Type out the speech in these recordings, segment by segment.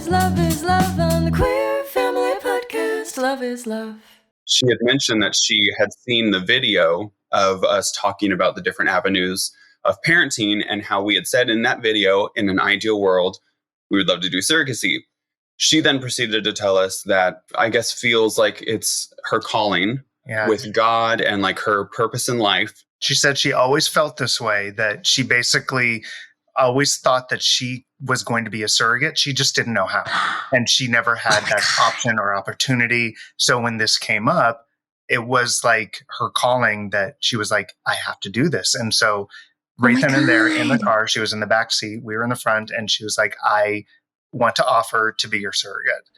is love on the Queer Family Podcast. Love is love. She had mentioned that she had seen the video of us talking about the different avenues of parenting and how we had said in that video, in an ideal world, we would love to do surrogacy. She then proceeded to tell us that I guess feels like it's her calling with God and like her purpose in life. She said she always felt this way, that she basically always thought that she was going to be a surrogate. She just didn't know how. And she never had that option or opportunity. So when this came up, it was like her calling that she was like, I have to do this. And so right then and there in the car, she was in the back seat, we were in the front, and she was like, I want to offer to be your surrogate.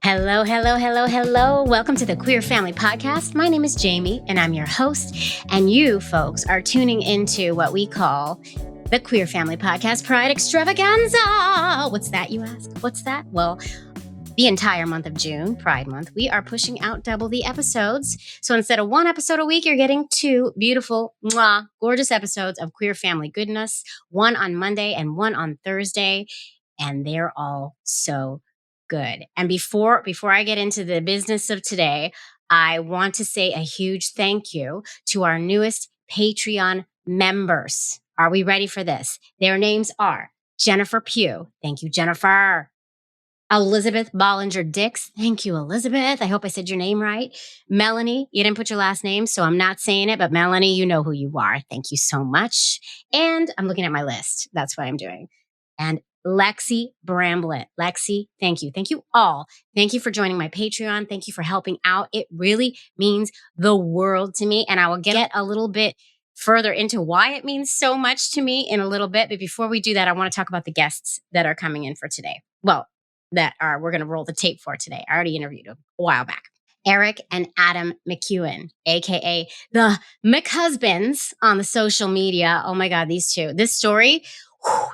Hello, hello, hello, hello. Welcome to the Queer Family Podcast. My name is Jamie, and I'm your host. And you folks are tuning into what we call the Queer Family Podcast Pride Extravaganza. What's that, you ask? What's that? Well, the entire month of June, Pride Month, we are pushing out double the episodes. So instead of one episode a week, you're getting two beautiful, gorgeous episodes of Queer Family goodness, one on Monday and one on Thursday. And they're all so good. And before I get into the business of today, I want to say a huge thank you to our newest Patreon members. Are we ready for this? Their names are Jennifer Pugh. Thank you, Jennifer. Elizabeth Bollinger-Dix. Thank you, Elizabeth. I hope I said your name right. Melanie, you didn't put your last name, so I'm not saying it, but Melanie, you know who you are. Thank you so much. And I'm looking at my list. That's what I'm doing. And Lexi Bramblett. Lexi, thank you. Thank you all. Thank you for joining my Patreon. Thank you for helping out. It really means the world to me. And I will get a little bit further into why it means so much to me in a little bit. But before we do that, I want to talk about the guests that are coming in for today. Well, we're going to roll the tape for today. I already interviewed them a while back. Erik and Adam McEwen, aka the McHusbands on the social media. Oh my God, these two. This story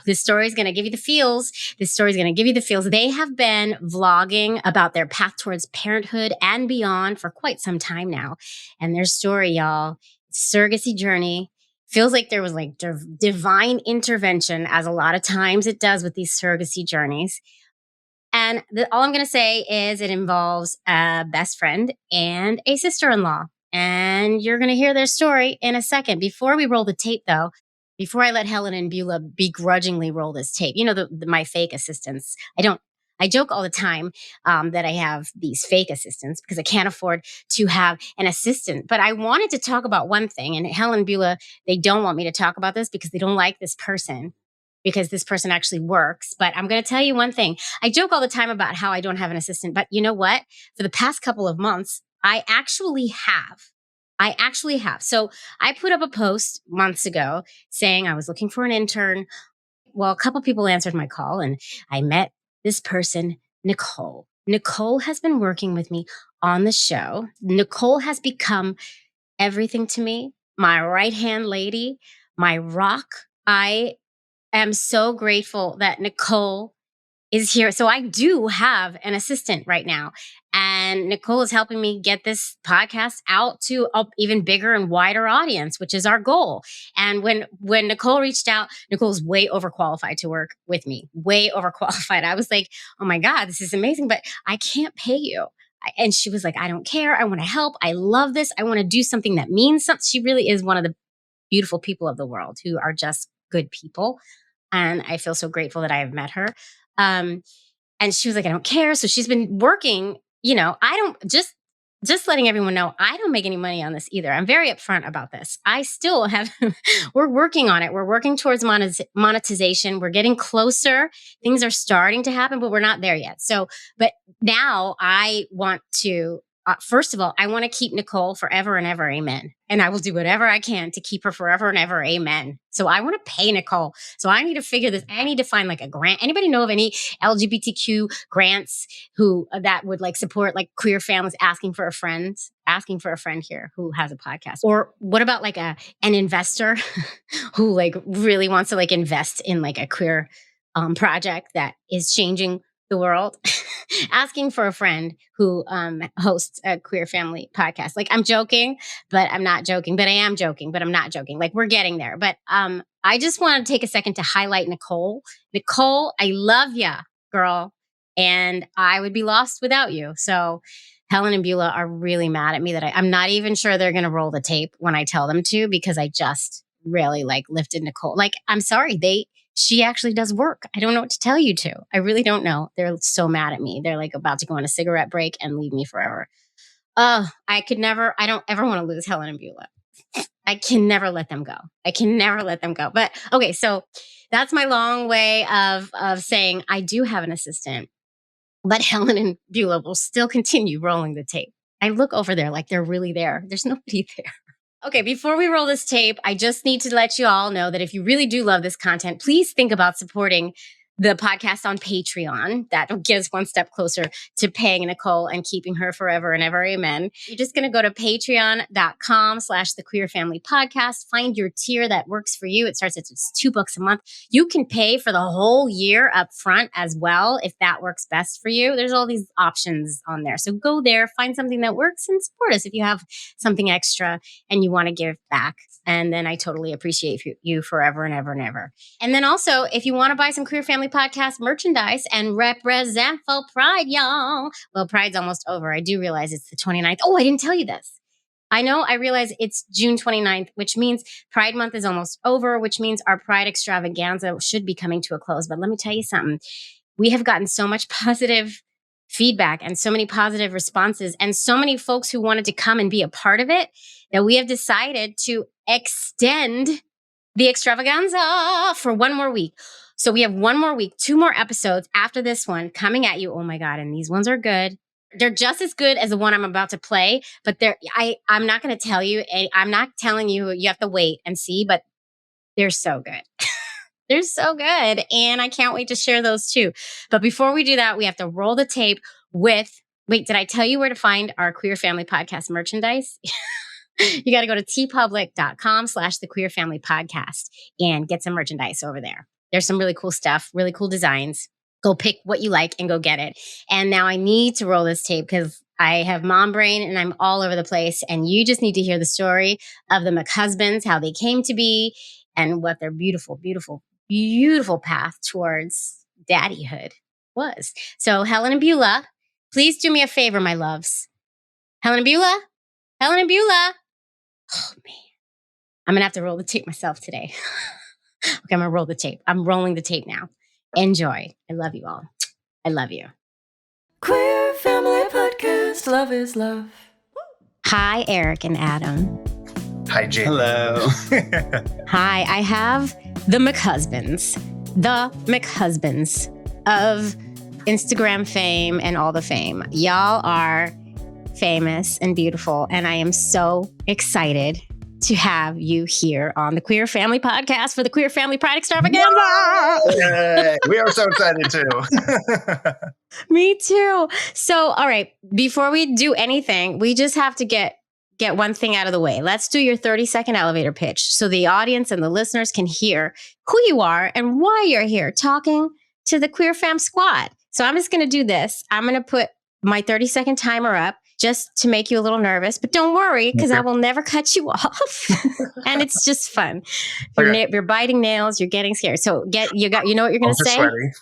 is going to give you the feels. They have been vlogging about their path towards parenthood and beyond for quite some time now. And their story, y'all, surrogacy journey, feels like there was like divine intervention, as a lot of times it does with these surrogacy journeys. And all I'm going to say is it involves a best friend and a sister-in-law. And you're going to hear their story in a second. Before we roll the tape, though, before I let Helen and Beulah begrudgingly roll this tape, you know, my fake assistants. I joke all the time that I have these fake assistants because I can't afford to have an assistant. But I wanted to talk about one thing. And Helen and Beulah, they don't want me to talk about this because they don't like this person, because this person actually works. But I'm going to tell you one thing. I joke all the time about how I don't have an assistant. But you know what? For the past couple of months, I actually have. So I put up a post months ago saying I was looking for an intern. Well, a couple people answered my call and I met this person, Nicole. Nicole has been working with me on the show. Nicole has become everything to me, my right-hand lady, my rock. I am so grateful that Nicole is here. So I do have an assistant right now. And Nicole is helping me get this podcast out to an even bigger and wider audience, which is our goal. And when Nicole reached out, Nicole's way overqualified to work with me, way overqualified. I was like, oh my God, this is amazing, but I can't pay you. And she was like, I don't care. I want to help. I love this. I want to do something that means something. She really is one of the beautiful people of the world who are just good people. And I feel so grateful that I have met her. And she was like, I don't care. So she's been working, I don't just letting everyone know, I don't make any money on this either. I'm very upfront about this. I still have, we're working on it. We're working towards monetization. We're getting closer. Things are starting to happen, but we're not there yet. So, but now I want to, first of all, I want to keep Nicole forever and ever. Amen. And I will do whatever I can to keep her forever and ever. Amen. So I want to pay Nicole. So I need to figure this. I need to find like a grant. Anybody know of any LGBTQ grants that would like support like queer families asking for a friend here who has a podcast? Or what about like an investor who like really wants to like invest in like a queer project that is changing the world? Asking for a friend who hosts a queer family podcast. Like I'm joking, but I'm not joking, but I am joking, but I'm not joking. Like we're getting there. But I just want to take a second to highlight Nicole. Nicole, I love ya, girl. and I would be lost without you. So Helen and Beulah are really mad at me that I'm not even sure they're going to roll the tape when I tell them to, because I just really lifted Nicole. I'm sorry. She actually does work. I don't know what to tell you to. I really don't know. They're so mad at me. They're about to go on a cigarette break and leave me forever. I don't ever want to lose Helen and Beulah. I can never let them go. But okay, so that's my long way of saying I do have an assistant, but Helen and Beulah will still continue rolling the tape. I look over there like they're really there. There's nobody there. Okay, before we roll this tape, I just need to let you all know that if you really do love this content, please think about supporting the podcast on Patreon. That gets one step closer to paying Nicole and keeping her forever and ever. Amen. You're just going to go to patreon.com/the Queer Family Podcast. Find your tier that works for you. It starts at just $2 a month. You can pay for the whole year up front as well, if that works best for you. There's all these options on there. So go there, find something that works, and support us if you have something extra and you want to give back. And then I totally appreciate you forever and ever and ever. And then also, if you want to buy some Queer Family Podcast merchandise and represent for Pride, y'all. Well, Pride's almost over. I do realize it's the 29th. Oh, I didn't tell you this. I realize it's June 29th, which means Pride Month is almost over, which means our Pride extravaganza should be coming to a close. But let me tell you something. We have gotten so much positive feedback and so many positive responses and so many folks who wanted to come and be a part of it that we have decided to extend the extravaganza for one more week. So we have one more week, 2 more episodes after this one coming at you. Oh my God. And these ones are good. They're just as good as the one I'm about to play, but I'm not going to tell you. I'm not telling you. You have to wait and see, but they're so good. They're so good. And I can't wait to share those too. But before we do that, we have to roll the tape with, wait, did I tell you where to find our Queer Family Podcast merchandise? You got to go to tpublic.com/the Queer Family Podcast and get some merchandise over there. There's some really cool stuff, really cool designs. Go pick what you like and go get it. And now I need to roll this tape because I have mom brain and I'm all over the place. And you just need to hear the story of the McHusbands, how they came to be, and what their beautiful, beautiful, beautiful path towards daddyhood was. So Helen and Beulah, please do me a favor, my loves. Helen and Beulah. Oh, man. I'm going to have to roll the tape myself today. Okay, I'm going to roll the tape. I'm rolling the tape now. Enjoy. I love you all. I love you. Queer Family Podcast. Love is love. Hi, Erik and Adam. Hi, Jamie. Hello. Hi, I have the McHusbands. The McHusbands of Instagram fame and all the fame. Y'all are famous and beautiful, and I am so excited to have you here on the Queer Family Podcast for the Queer Family Pride Extravaganza. Yay! We are so excited too. Me too. So, all right, before we do anything, we just have to get one thing out of the way. Let's do your 30-second elevator pitch so the audience and the listeners can hear who you are and why you're here talking to the Queer Fam Squad. So I'm just going to do this. I'm going to put my 30-second timer up just to make you a little nervous, but don't worry because I will never cut you off. And it's just fun. You're biting nails. You're getting scared. So you know what you're going to say? Sweaty.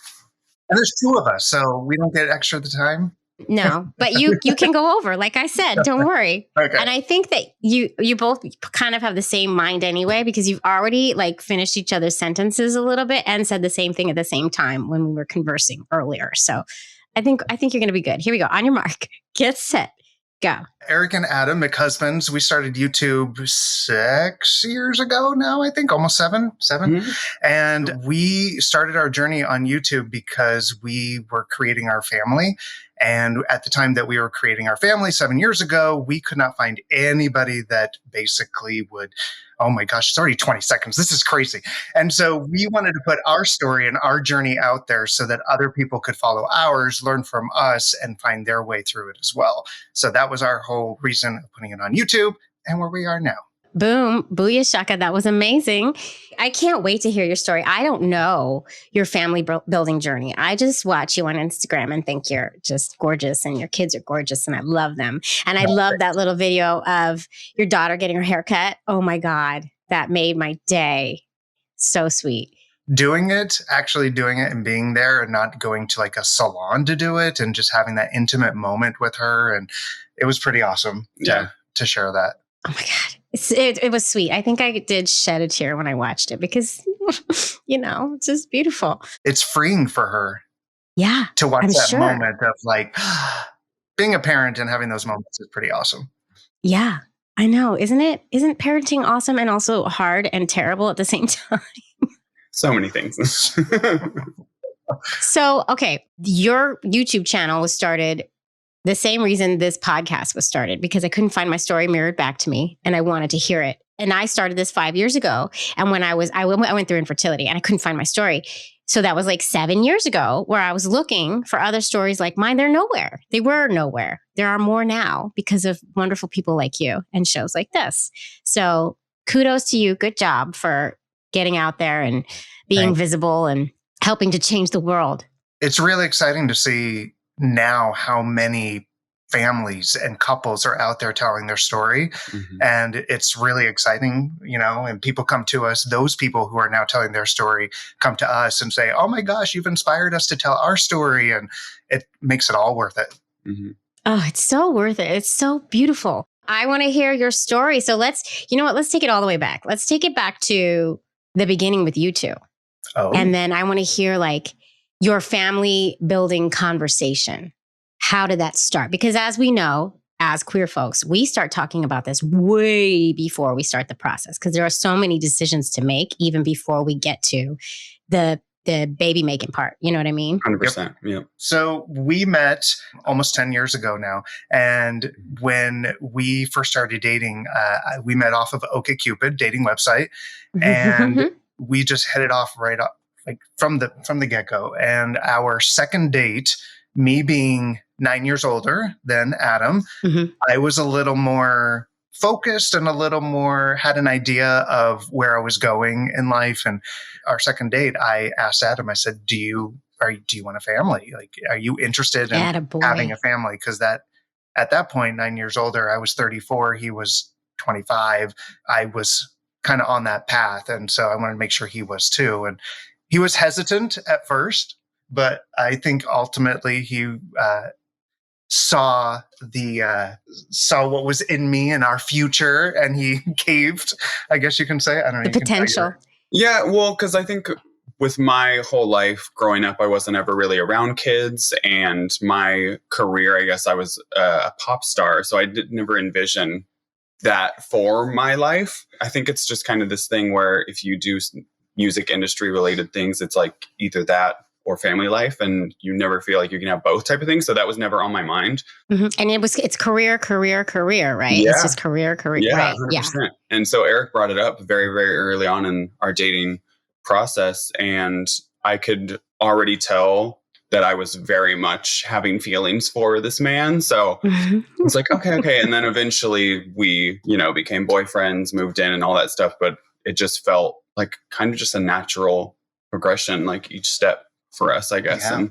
And there's 2 of us, so we don't get extra the time. No, but you can go over. Like I said, don't worry. Okay. And I think that you both kind of have the same mind anyway, because you've already finished each other's sentences a little bit and said the same thing at the same time when we were conversing earlier. So I think you're going to be good. Here we go. On your mark, get set, go. Erik and Adam, McHusbands, we started YouTube 6 years ago now, I think, almost 7. Mm-hmm. And we started our journey on YouTube because we were creating our family. And at the time that we were creating our family 7 years ago, we could not find anybody that basically would, oh my gosh, it's already 20 seconds. This is crazy. And so we wanted to put our story and our journey out there so that other people could follow ours, learn from us, and find their way through it as well. So that was our whole reason of putting it on YouTube and where we are now. Boom. Booyah shaka. That was amazing. I can't wait to hear your story. I don't know your family building journey. I just watch you on Instagram and think you're just gorgeous and your kids are gorgeous and I love them. And I love that little video of your daughter getting her hair cut. Oh my God. That made my day. So sweet. actually doing it and being there and not going to like a salon to do it and just having that intimate moment with her. And it was pretty awesome to share that. Oh my God. It was sweet. I think I did shed a tear when I watched it because, it's just beautiful. It's freeing for her. Yeah. To watch that sure. moment of like being a parent and having those moments is pretty awesome. Yeah, I know. Isn't parenting awesome and also hard and terrible at the same time? So many things. So, okay. Your YouTube channel was started the same reason this podcast was started, because I couldn't find my story mirrored back to me and I wanted to hear it. And I started this 5 years ago. And when I went through infertility and I couldn't find my story. So that was like 7 years ago where I was looking for other stories like mine. They're nowhere. They were nowhere. There are more now because of wonderful people like you and shows like this. So kudos to you. Good job for getting out there and being visible and helping to change the world. It's really exciting to see now how many families and couples are out there telling their story. Mm-hmm. And it's really exciting, and people come to us. Those people who are now telling their story come to us and say, oh my gosh, you've inspired us to tell our story. And it makes it all worth it. Mm-hmm. Oh, it's so worth it. It's so beautiful. I want to hear your story. So let's take it all the way back. Let's take it back to the beginning with you two. Oh. And then I want to hear like your family building conversation. How did that start? Because as we know, as queer folks, we start talking about this way before we start the process, because there are so many decisions to make even before we get to the baby making part. You know what I mean? 100%. Yeah. So we met almost 10 years ago now. And when we first started dating, we met off of OkCupid dating website. And we just hit it off right up like from the get-go. And our second date, me being 9 years older than Adam, I was a little more focused and a little more had an idea of where I was going in life. And our second date, I asked Adam, I said, do you want a family? Like, are you interested in having a family? Because at that point, 9 years older, I was 34, he was 25. I was kind of on that path. And so I wanted to make sure he was too. And he was hesitant at first, but I think ultimately he saw what was in me and our future, and he caved, I guess you can say. I don't know. The potential. Yeah, well, because I think with my whole life growing up, I wasn't ever really around kids, and my career, I guess I was a pop star, so I never envision that for my life. I think it's just kind of this thing where if you do music industry related things, it's like either that or family life, and you never feel like you can have both type of things. So that was never on my mind. Mm-hmm. And it's career, right? Yeah. It's just career, yeah, right? 100%. Yeah. And so Erik brought it up very, very early on in our dating process. And I could already tell that I was very much having feelings for this man. So I was like, okay. And then eventually we, became boyfriends, moved in and all that stuff. But it just felt like kind of just a natural progression, like each step for us, I guess. Yeah.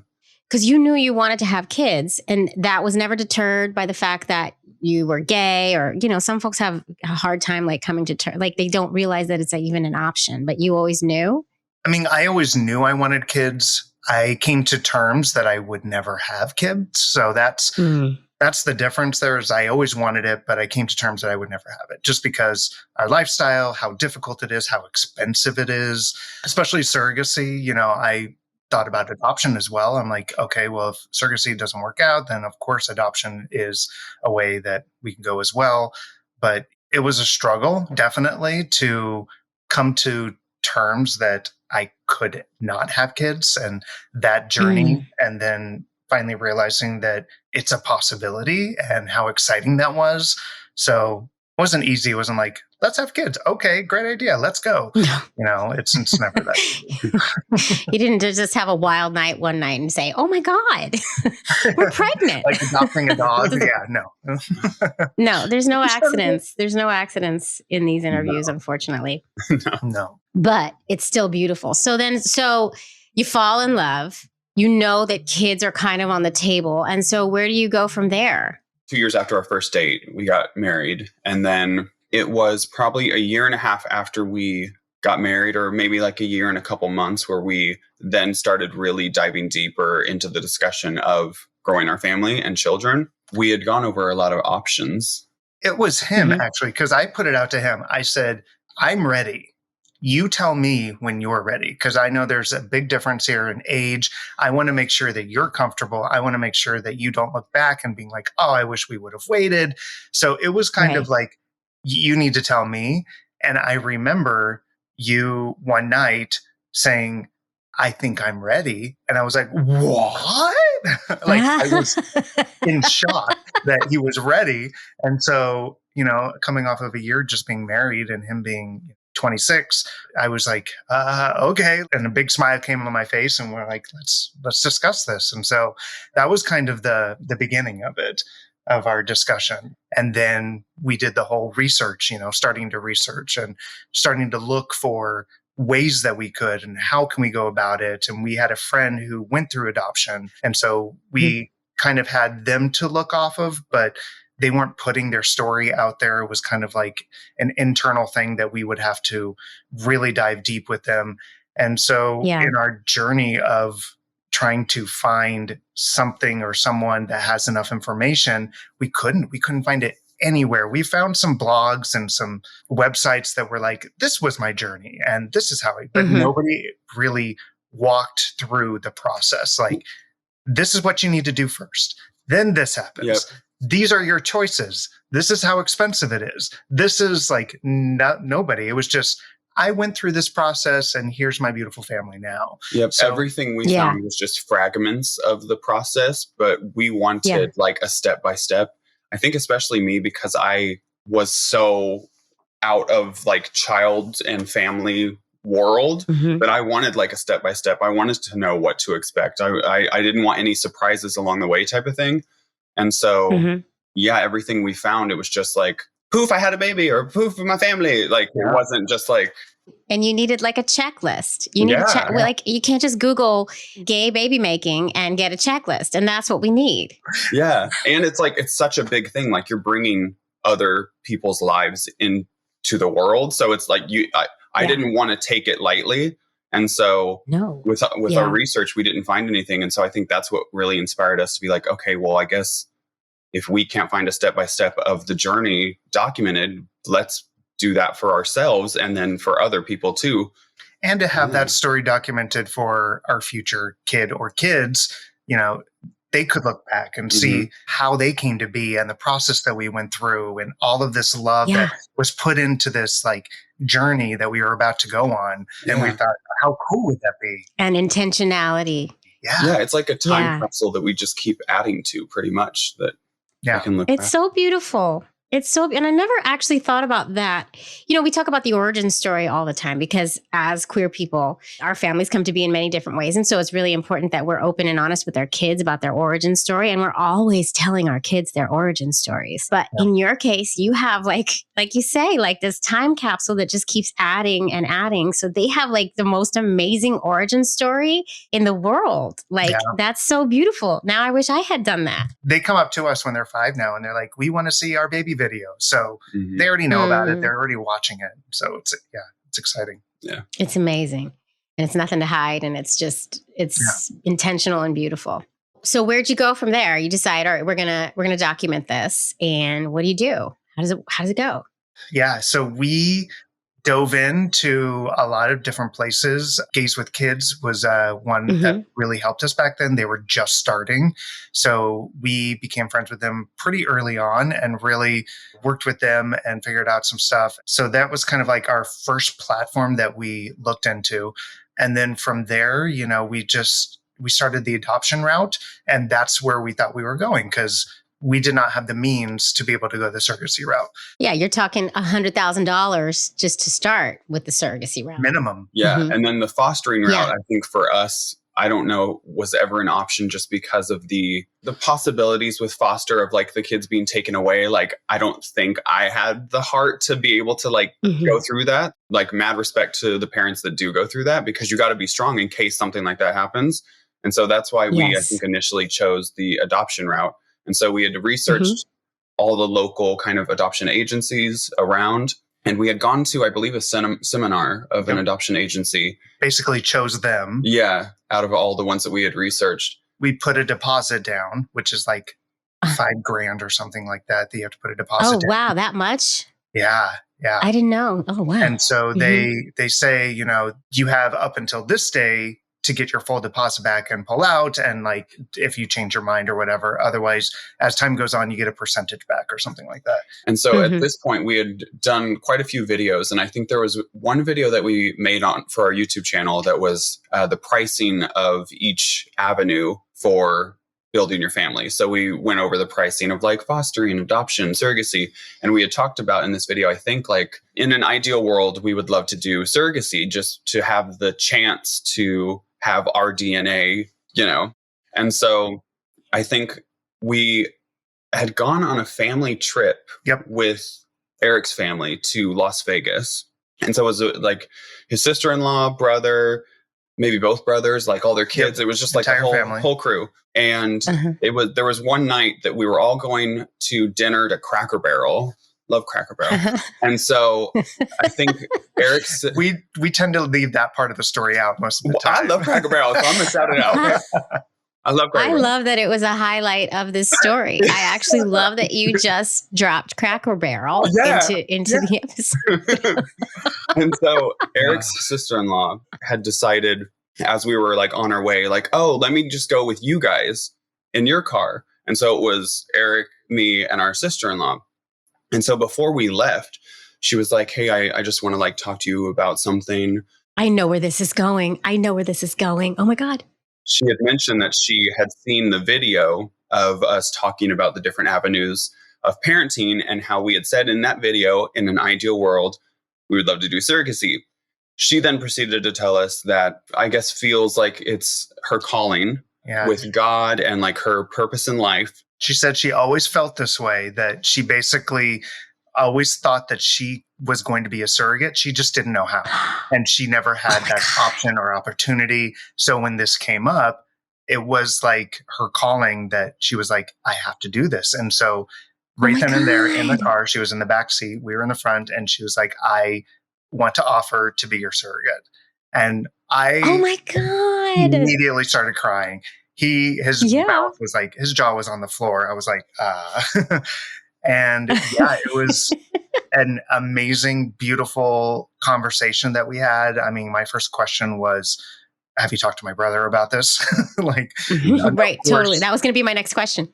Because you knew you wanted to have kids, and that was never deterred by the fact that you were gay, or, some folks have a hard time like coming to terms, like they don't realize that it's even an option, but you always knew. I mean, I always knew I wanted kids. I came to terms that I would never have kids. So that's the difference there. Is I always wanted it, but I came to terms that I would never have it, just because our lifestyle, how difficult it is, how expensive it is, especially surrogacy. I thought about adoption as well. I'm like, okay, well, if surrogacy doesn't work out, then of course adoption is a way that we can go as well. But it was a struggle, definitely, to come to terms that I could not have kids, and that journey, and then finally realizing that it's a possibility and how exciting that was. So it wasn't easy. It wasn't like, let's have kids. Okay, great idea. Let's go. It's never that easy. You didn't just have a wild night one night and say, oh my God, we're pregnant. Like adopting a dog. Yeah, no. No, there's no accidents. There's no accidents in these interviews, unfortunately. No. But it's still beautiful. So you fall in love. You know that kids are kind of on the table. And so where do you go from there? 2 years after our first date, we got married. And then it was probably a year and a half after we got married, or maybe like a year and a couple months, where we then started really diving deeper into the discussion of growing our family and children. We had gone over a lot of options. It was him, actually, because I put it out to him. I said, I'm ready. You tell me when you're ready, because I know there's a big difference here in age. I want to make sure that you're comfortable. I want to make sure that you don't look back and being like, oh, I wish we would have waited. So it was kind of like, you need to tell me. And I remember you one night saying, I think I'm ready. And I was like, what? Like, I was in shock that he was ready. And so, coming off of a year just being married and him being 26, I was like, okay. And a big smile came on my face, and we're like, let's discuss this. And so that was kind of the beginning of it, of our discussion. And then we did the whole research, starting to research and starting to look for ways that we could and how can we go about it. And we had a friend who went through adoption. And so we kind of had them to look off of, but they weren't putting their story out there. It was kind of like an internal thing that we would have to really dive deep with them. And so in our journey of trying to find something or someone that has enough information, we couldn't find it anywhere. We found some blogs and some websites that were like, this was my journey and this is how but nobody really walked through the process. Like, this is what you need to do first. Then this happens. Yep. These are your choices. This is how expensive it is. This is like nobody. It was just, I went through this process and here's my beautiful family now. Yep. So, everything we found was just fragments of the process, but we wanted like a step-by-step. I think especially me, because I was so out of like child and family world, that I wanted like a step-by-step. I wanted to know what to expect. I didn't want any surprises along the way type of thing. And so, everything we found, it was just like, poof, I had a baby, or poof, my family. Like, it wasn't just like. And you needed like a checklist. You need a check. Like, you can't just Google gay baby making and get a checklist. And that's what we need. Yeah. And it's like, it's such a big thing. Like, you're bringing other people's lives into the world. So it's like, I didn't want to take it lightly. And so with our research, we didn't find anything. And so I think that's what really inspired us to be like, okay, well, I guess if we can't find a step-by-step of the journey documented, let's do that for ourselves and then for other people too. And to have that story documented for our future kid or kids, they could look back and see how they came to be and the process that we went through and all of this love that was put into this like journey that we were about to go on. And we thought, how cool would that be? And intentionality. Yeah. It's like a time capsule that we just keep adding to pretty much that I can look back. It's so beautiful. And I never actually thought about that. We talk about the origin story all the time because as queer people, our families come to be in many different ways. And so it's really important that we're open and honest with our kids about their origin story. And we're always telling our kids their origin stories. But in your case, you have like you say, like this time capsule that just keeps adding and adding. So they have like the most amazing origin story in the world. Like that's so beautiful. Now I wish I had done that. They come up to us when they're 5 now and they're like, we want to see our baby video. So they already know about it. They're already watching it. So it's exciting. Yeah. It's amazing. And it's nothing to hide. And it's intentional and beautiful. So where'd you go from there? You decide, all right, we're gonna document this. And what do you do? How does it go? Yeah. So we dove into a lot of different places. Gays with Kids was one that really helped us back then. They were just starting. So we became friends with them pretty early on and really worked with them and figured out some stuff. So that was kind of like our first platform that we looked into. And then from there, we started the adoption route. And that's where we thought we were going because we did not have the means to be able to go the surrogacy route. Yeah, you're talking $100,000 just to start with the surrogacy route. Minimum. Yeah, and then the fostering route, I think for us, I don't know, was ever an option just because of the possibilities with foster of like the kids being taken away. Like, I don't think I had the heart to be able to like go through that. Like, mad respect to the parents that do go through that because you got to be strong in case something like that happens. And so that's why we, I think, initially chose the adoption route. And so we had to research all the local kind of adoption agencies around. And we had gone to, I believe, a seminar of an adoption agency. Basically chose them. Yeah, out of all the ones that we had researched. We put a deposit down, which is like $5,000 or something like that you have to put a deposit down. Oh, wow. That much? Yeah. I didn't know. Oh, wow. And so they say, you have up until this day to get your full deposit back and pull out. And like, if you change your mind or whatever, otherwise, as time goes on, you get a percentage back or something like that. And so at this point, we had done quite a few videos. And I think there was one video that we made for our YouTube channel that was the pricing of each avenue for building your family. So we went over the pricing of like fostering, adoption, surrogacy. And we had talked about in this video, I think like in an ideal world, we would love to do surrogacy just to have the chance to have our DNA, And so I think we had gone on a family trip with Erik's family to Las Vegas. And so it was like his sister-in-law, brother, maybe both brothers, like all their kids. It was just like a whole crew. And there was one night that we were all going to dinner to Cracker Barrel. Love Cracker Barrel. And so I think Erik's... We tend to leave that part of the story out most of the time. I love Cracker Barrel, so I'm going to shout it out. I love Cracker Barrel. I love that it was a highlight of this story. I actually love that you just dropped Cracker Barrel into the episode. And so Erik's sister-in-law had decided as we were like on our way, like, oh, let me just go with you guys in your car. And so it was Erik, me, and our sister-in-law. And so before we left, she was like, hey, I just want to like talk to you about something. I know where this is going. Oh my God. She had mentioned that she had seen the video of us talking about the different avenues of parenting and how we had said in that video, in an ideal world, we would love to do surrogacy. She then proceeded to tell us that I guess feels like it's her calling with God and like her purpose in life. She said she always felt this way, that she basically always thought that she was going to be a surrogate. She just didn't know how. And she never had that option or opportunity. So when this came up, it was like her calling that she was like, I have to do this. And so right then and there in the car, she was in the back seat, we were in the front, and she was like, I want to offer to be your surrogate. And I immediately started crying. His mouth was like, his jaw was on the floor. I was like, and it was an amazing, beautiful conversation that we had. I mean, my first question was, have you talked to my brother about this? Right. Totally. That was going to be my next question.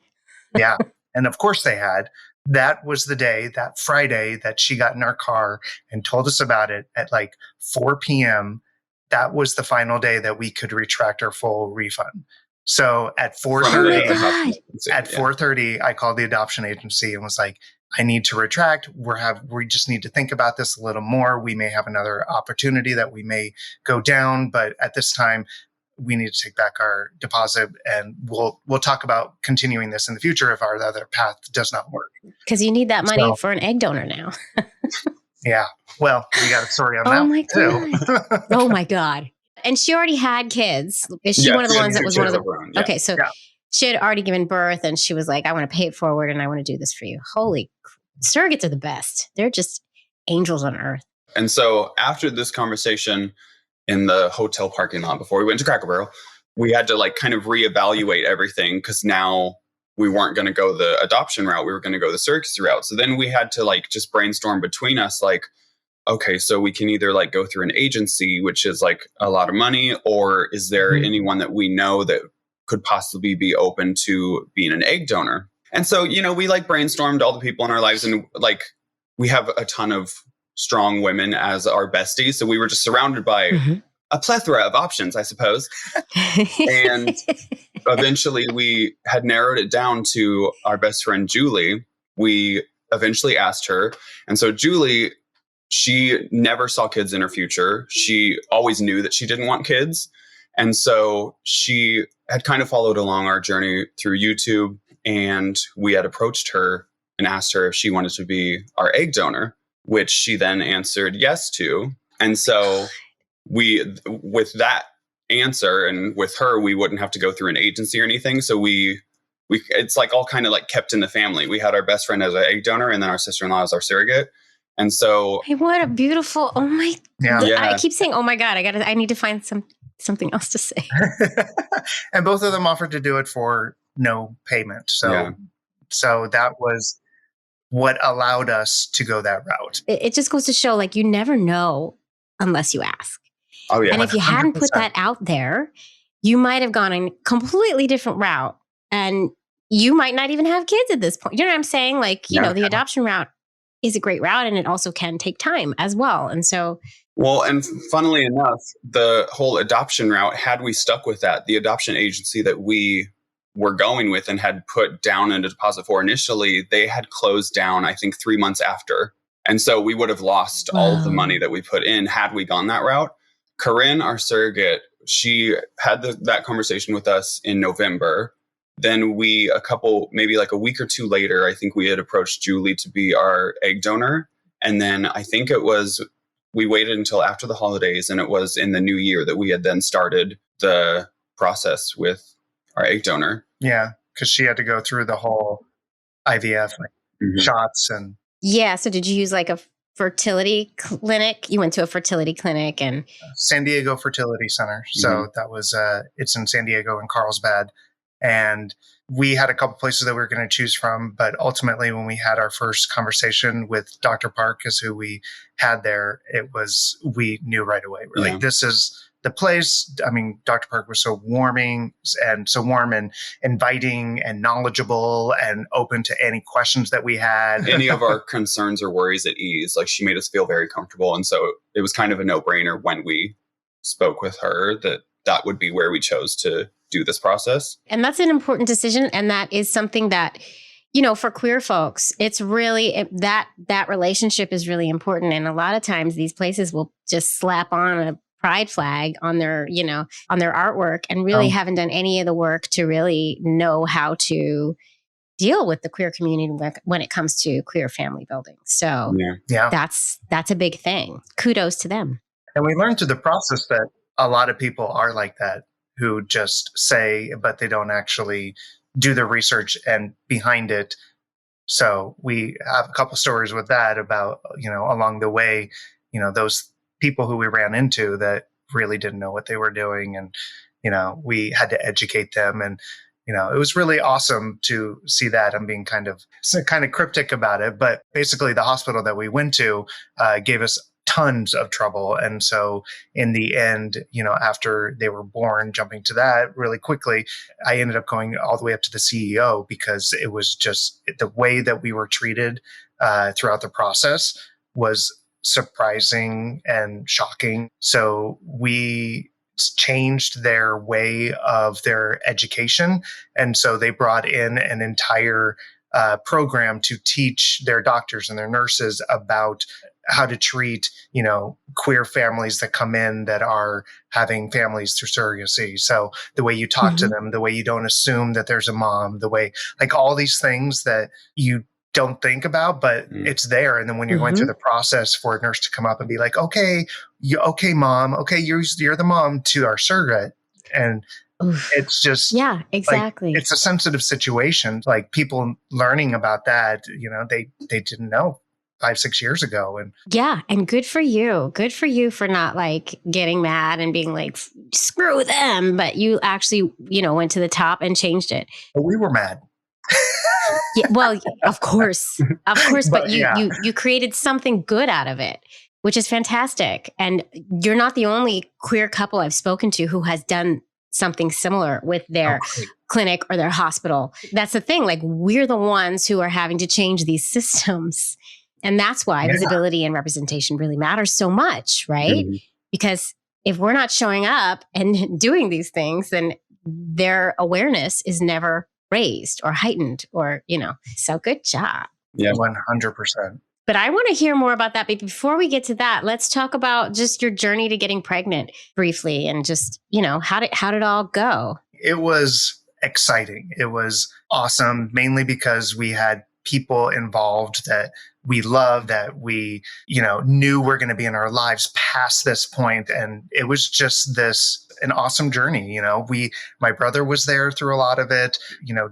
Yeah. And of course they had. That was the day, that Friday, that she got in our car and told us about it at like 4 p.m. That was the final day that we could retract our full refund. So at 4:30, I called the adoption agency and was like, I need to retract. We just need to think about this a little more. We may have another opportunity that we may go down, but at this time, we need to take back our deposit, and we'll talk about continuing this in the future if our other path does not work. Because you need that money for an egg donor now. Yeah. Well, we got a story on that too. Oh my God. And she already had kids. Is she one of the ones that was one of the... Okay, so she had already given birth and she was like, I want to pay it forward and I want to do this for you. Holy, surrogates are the best. They're just angels on earth. And so after this conversation in the hotel parking lot before we went to Cracker Barrel, we had to like kind of reevaluate everything because now we weren't going to go the adoption route. We were going to go the surrogacy route. So then we had to like just brainstorm between us like, okay, so we can either like go through an agency, which is like a lot of money, or is there anyone that we know that could possibly be open to being an egg donor? And so, we like brainstormed all the people in our lives, and like we have a ton of strong women as our besties. So we were just surrounded by a plethora of options, I suppose. And eventually we had narrowed it down to our best friend, Julie. We eventually asked her. And so Julie, she never saw kids in her future. She always knew that she didn't want kids. And so she had kind of followed along our journey through YouTube. And we had approached her and asked her if she wanted to be our egg donor, which she then answered yes to. And so with that answer and with her, we wouldn't have to go through an agency or anything. So it's like all kind of like kept in the family. We had our best friend as an egg donor and then our sister-in-law as our surrogate. And so, Hey, what a beautiful, oh my, Yeah. I keep saying, oh my God, I need to find something else to say. And both of them offered to do it for no payment. So that was what allowed us to go that route. It just goes to show, like, you never know unless you ask. oh yeah, And if you hadn't put 100%. that out there, you might have gone a completely different route, and you might not even have kids at this point. You know what I'm saying? Like, you know, the adoption route is a great route, and it also can take time as well. And so, well, and funnily enough, the whole adoption route, had we stuck with that, the adoption agency that we were going with and had put down a deposit for initially, they had closed down, I think, 3 months after. And so we would have lost all of the money that we put in had we gone that route. Corinne, our surrogate, she had that conversation with us in November. Then maybe like a week or two later, I think we had approached Julie to be our egg donor. And then I think we waited until after the holidays, and it was in the new year that we had then started the process with our egg donor. Yeah, because she had to go through the whole IVF shots and. Yeah. So did you use like a fertility clinic? You went to a fertility clinic and San Diego Fertility Center. So that was, it's in San Diego in Carlsbad. And we had a couple places that we were going to choose from. But ultimately, when we had our first conversation with Dr. Park, is who we had there, we knew right away. We're like, this is the place. I mean, Dr. Park was so warm and inviting and knowledgeable and open to any questions that we had. Any of our concerns or worries at ease. Like, she made us feel very comfortable. And so it was kind of a no-brainer when we spoke with her that would be where we chose to do this process. And that's an important decision. And that is something that, you know, for queer folks, it's really that relationship is really important. And a lot of times these places will just slap on a pride flag on their, you know, on their artwork, and really haven't done any of the work to really know how to deal with the queer community when it comes to queer family building. So that's a big thing. Kudos to them. And we learned through the process that a lot of people are like that, who just say, but they don't actually do the research and behind it. So we have a couple stories with that about, you know, along the way, you know, those people who we ran into that really didn't know what they were doing. And, you know, we had to educate them. And, you know, it was really awesome to see that. I'm being kind of cryptic about it. But basically, the hospital that we went to gave us tons of trouble. And so in the end, you know, after they were born, jumping to that really quickly, I ended up going all the way up to the CEO, because it was just the way that we were treated throughout the process was surprising and shocking. So we changed their way of their education. And so they brought in an entire program to teach their doctors and their nurses about how to treat, you know, queer families that come in that are having families through surrogacy. So the way you talk to them, the way you don't assume that there's a mom, the way, like, all these things that you don't think about, but it's there. And then when you're going through the process for a nurse to come up and be like, okay, mom, okay, you're the mom to our surrogate. And it's just, exactly. Like, it's a sensitive situation. Like, people learning about that, you know, they didn't know 5-6 years ago. And good for you for not like getting mad and being like, screw them, but you actually, you know, went to the top and changed it. But we were mad. Yeah, well, of course, but you created something good out of it, which is fantastic. And you're not the only queer couple I've spoken to who has done something similar with their clinic or their hospital. That's the thing. Like, we're the ones who are having to change these systems. And that's why visibility and representation really matters so much, right? Because if we're not showing up and doing these things, then their awareness is never raised or heightened, or, you know, so good job. Yeah, 100%. But I want to hear more about that. But before we get to that, let's talk about just your journey to getting pregnant briefly, and just, you know, how did it all go? It was exciting. It was awesome, mainly because we had people involved that we love, that we, you know, knew were going to be in our lives past this point. And it was just this an awesome journey. My brother was there through a lot of it.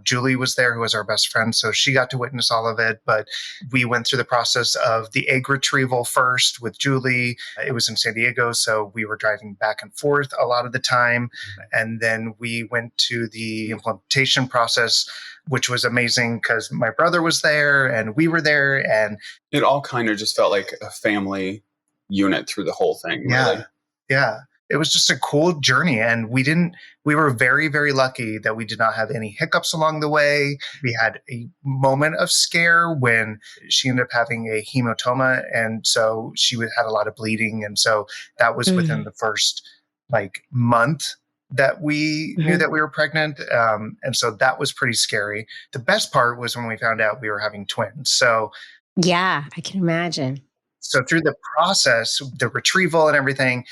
Julie was there, who was our best friend. So she got to witness all of it. But we went through the process of the egg retrieval first with Julie. It was in San Diego. So we were driving back and forth a lot of the time. And then we went to the implementation process, which was amazing because my brother was there and we were there. And it all kind of just felt like a family unit through the whole thing. Really. Yeah. It was just a cool journey. And we were very, very lucky that we did not have any hiccups along the way. We had a moment of scare when she ended up having a hematoma. And so she had a lot of bleeding. And so that was within the first month that we knew that we were pregnant. And so that was pretty scary. The best part was when we found out we were having twins. So yeah, I can imagine. So through the process, the retrieval and everything,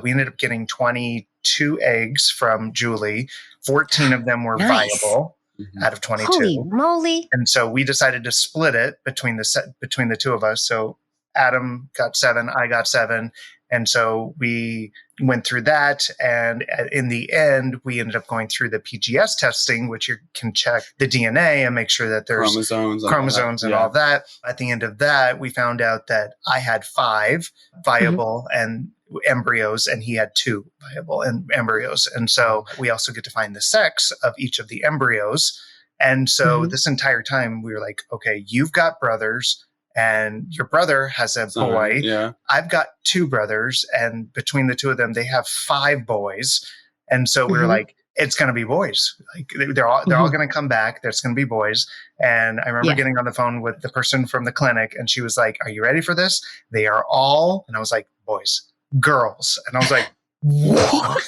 we ended up getting 22 eggs from Julie. 14 of them were viable out of 22. Holy moly. And so we decided to split it between the two of us. So Adam got 7, I got 7. And so we went through that. And in the end, we ended up going through the PGS testing, which you can check the DNA and make sure that there's chromosomes and all that. At the end of that, we found out that I had 5 viable and embryos, and he had 2 viable embryos. And so we also get to find the sex of each of the embryos. And so this entire time, we were like, okay, you've got brothers, and your brother has a boy. Yeah. I've got 2 brothers, and between the 2 of them, they have 5 boys. And so we were like, it's going to be boys. They're all going to come back. There's going to be boys. And I remember getting on the phone with the person from the clinic, and she was like, are you ready for this? They are all, and I was like, boys, girls. And I was like, what?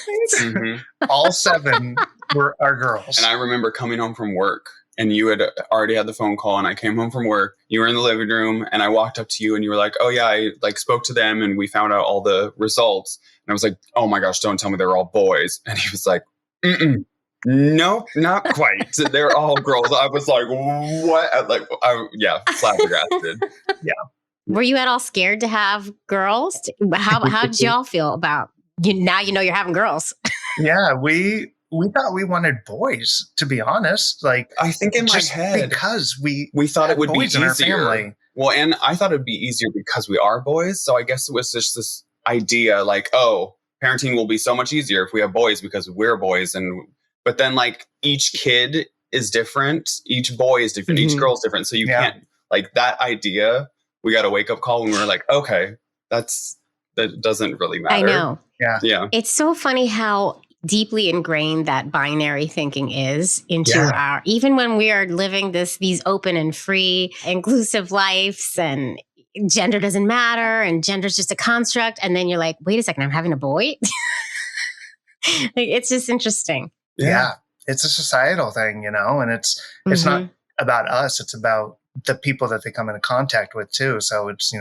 All 7 are girls. And I remember coming home from work, and you had already had the phone call, and I came home from work. You were in the living room, and I walked up to you, and you were like, oh yeah, I spoke to them, and we found out all the results. And I was like, oh my gosh, don't tell me they're all boys. And he was like, nope, not quite. They're all girls. I was like, what? Flabbergasted. Yeah. Were you at all scared to have girls? How did y'all feel about now you know you're having girls? Yeah, we thought we wanted boys, to be honest. I think in my head, because we thought it would be boys in our easier. family. Well, and I thought it'd be easier because we are boys. So I guess it was just this idea parenting will be so much easier if we have boys because we're boys. But then each kid is different. Each boy is different. Each girl is different. So you can't that idea. We got a wake up call and we were like, okay, that doesn't really matter. I know. Yeah. It's so funny how deeply ingrained that binary thinking is into our, even when we are living these open and free, inclusive lives, and gender doesn't matter and gender is just a construct. And then you're like, wait a second, I'm having a boy. It's just interesting. Yeah. It's a societal thing, and it's not about us. It's about the people that they come into contact with too. So it's,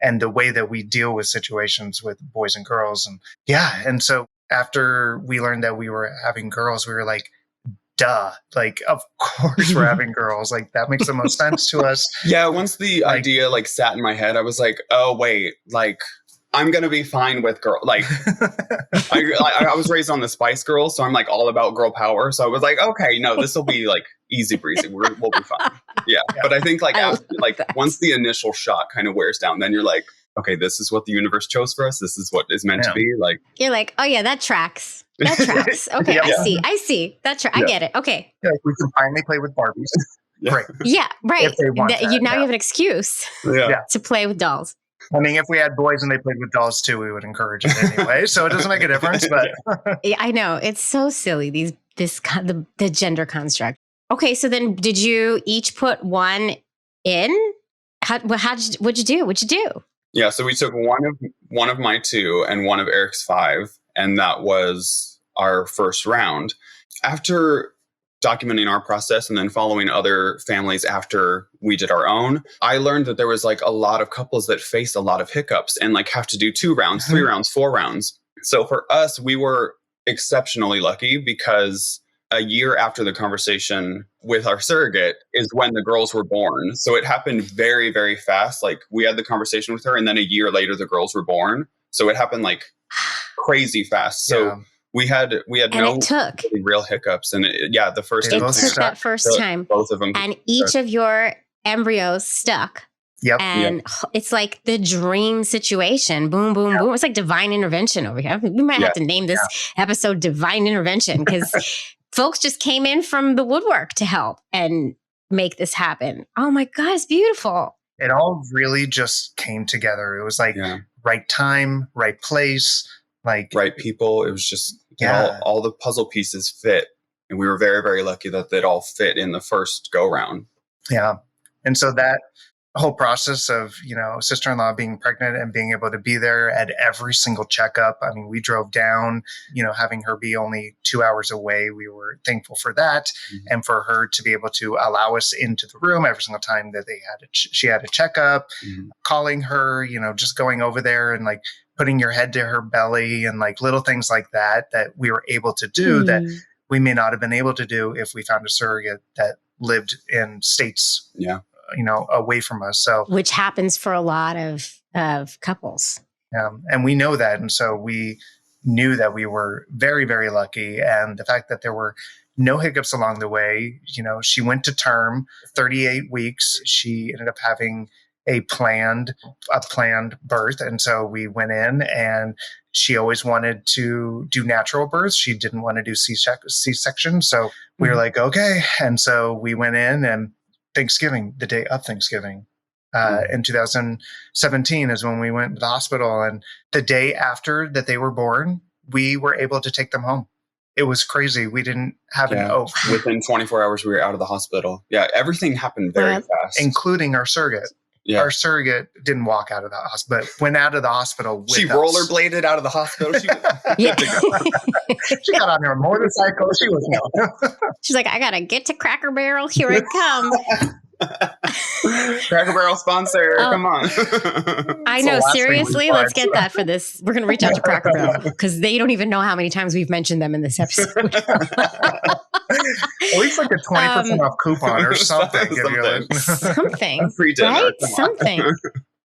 and the way that we deal with situations with boys and girls. And so after we learned that we were having girls, we were like, duh, of course we're having girls. That makes the most sense to us. Yeah. Once the idea sat in my head, I was like, oh wait, I'm going to be fine with girl. I was raised on the Spice Girls, so I'm all about girl power. So I was like, okay, no, this will be easy breezy. We'll be fine. Yeah. But I think once the initial shock kind of wears down, then you're like, okay, this is what the universe chose for us. This is what is meant to be. You're like, oh yeah, that tracks. That tracks. Okay, I see. I get it. Okay. We can finally play with Barbies. Great. Yeah, right. If they want that, you have an excuse to play with dolls. I mean, if we had boys and they played with dolls too, we would encourage it anyway. So it doesn't make a difference. But I know it's so silly. The gender construct. Okay, so then did you each put one in? What'd you do? Yeah, so we took one of my 2 and one of Eric's 5, and that was our first round. After documenting our process and then following other families after we did our own, I learned that there was a lot of couples that face a lot of hiccups and have to do 2 rounds, 3 rounds, 4 rounds. So for us, we were exceptionally lucky because a year after the conversation with our surrogate is when the girls were born. So it happened very, very fast. We had the conversation with her and then a year later, the girls were born. So it happened crazy fast. So We had And no it took. really real hiccups, and the first They It both took stuck. that first time. both of them, And each of your embryos stuck. Yep. And it's like the dream situation. Boom, boom, boom. It's like divine intervention over here. We might have to name this episode Divine Intervention because folks just came in from the woodwork to help and make this happen. Oh my God, it's beautiful. It all really just came together. It was like right time, right place, like right people. It was just Yeah. all the puzzle pieces fit. And we were very, very lucky that it all fit in the first go round. Yeah. And so that whole process of, sister-in-law being pregnant and being able to be there at every single checkup. I mean, we drove down, having her be only 2 hours away. We were thankful for that. Mm-hmm. And for her to be able to allow us into the room every single time that she had a checkup, calling her, just going over there and like putting your head to her belly and like little things like that we were able to do that we may not have been able to do if we found a surrogate that lived in states. Yeah. Away from us. So, which happens for a lot of couples. And we know that. And so we knew that we were very, very lucky. And the fact that there were no hiccups along the way, she went to term 38 weeks. She ended up having a planned birth. And so we went in and she always wanted to do natural births. She didn't want to do C-section. So we were like, okay. And so we went in and Thanksgiving, the day of Thanksgiving, in 2017 is when we went to the hospital. And the day after that they were born, we were able to take them home. It was crazy. We didn't have an oath. Within 24 hours, we were out of the hospital. Yeah, everything happened very fast. Including our surrogate. Yeah. Our surrogate didn't walk out of the hospital, but went out of the hospital with She rollerbladed out of the hospital. She got on her motorcycle. She's like, I got to get to Cracker Barrel. Here I come. Cracker Barrel sponsor. Come on. I know. Seriously, let's get that for this. We're going to reach out to Cracker Barrel because they don't even know how many times we've mentioned them in this episode. At least like a 20% off coupon or something. Something. Free dinner. Right? Something.